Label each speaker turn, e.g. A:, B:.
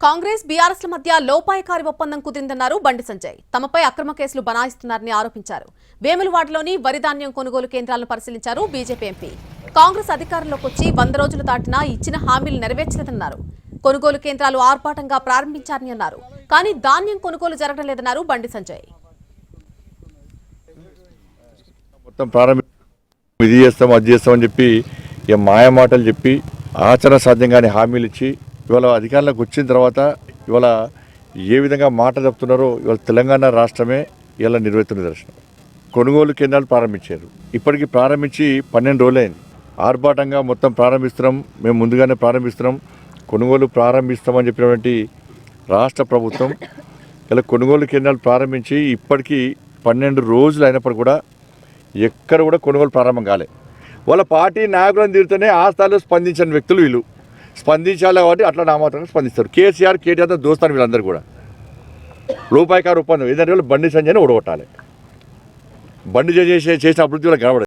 A: కాంగ్రెస్ బీఆర్ఎస్ల మధ్య లోపాయకారి ఒప్పందం కుదిరిందన్నారు బండి సంజయ్. తమపై అక్రమ కేసులు బనాయిస్తున్నారని ఆరోపించారు. వేములవాడలోని వరి ధాన్యం కొనుగోలు కేంద్రాలను పరిశీలించారు బీజేపీ ఎంపీ. కాంగ్రెస్ అధికారంలోకి వచ్చి 100 రోజులు దాటినా ఇచ్చిన హామీలు నెరవేర్చలేదన్నారు. కొనుగోలు కేంద్రాలు ఆర్భాటంగా ప్రారంభించారని అన్నారు. కానీ ధాన్యం కొనుగోలు జరగడం లేదన్నారు బండి సంజయ్.
B: మొత్తం ఇది చేస్తాం అది చేస్తామని చెప్పి ఇక మాయమాటలు చెప్పి ఆచరణ సాధ్యంగానే హామీలు ఇచ్చి ఇవాళ అధికారంలోకి వచ్చిన తర్వాత ఇవాళ ఏ విధంగా మాట చెప్తున్నారో ఇవాళ తెలంగాణ రాష్ట్రమే ఇలా నిర్వహిస్తున్న దర్శనం. కొనుగోలు కేంద్రాలు ప్రారంభించారు. ఇప్పటికీ ప్రారంభించి 12 రోజులైంది. ఆర్భాటంగా మొత్తం ప్రారంభిస్తున్నాం, మేము ముందుగానే ప్రారంభిస్తున్నాం, కొనుగోలు ప్రారంభిస్తామని చెప్పినటువంటి రాష్ట్ర ప్రభుత్వం ఇలా కొనుగోలు కేంద్రాలు ప్రారంభించి ఇప్పటికీ 12 రోజులు అయినప్పుడు కూడా ఎక్కడ కూడా కొనుగోలు ప్రారంభం కాలే. వాళ్ళ పార్టీ నాయకులను తిరిగితేనే ఆ స్థాయిలో స్పందించని వ్యక్తులు వీళ్ళు. స్పందించాలి కాబట్టి అట్లా నామాత్రంగా స్పందిస్తారు. కేటీఆర్ దోస్తాను వీళ్ళందరూ కూడా రూపాయికారు ఒప్పందం ఏదంటే బండి సంజయ్ని ఓడగొట్టాలి. బండి చేసిన అభివృద్ధి వాళ్ళకి కనబడదు.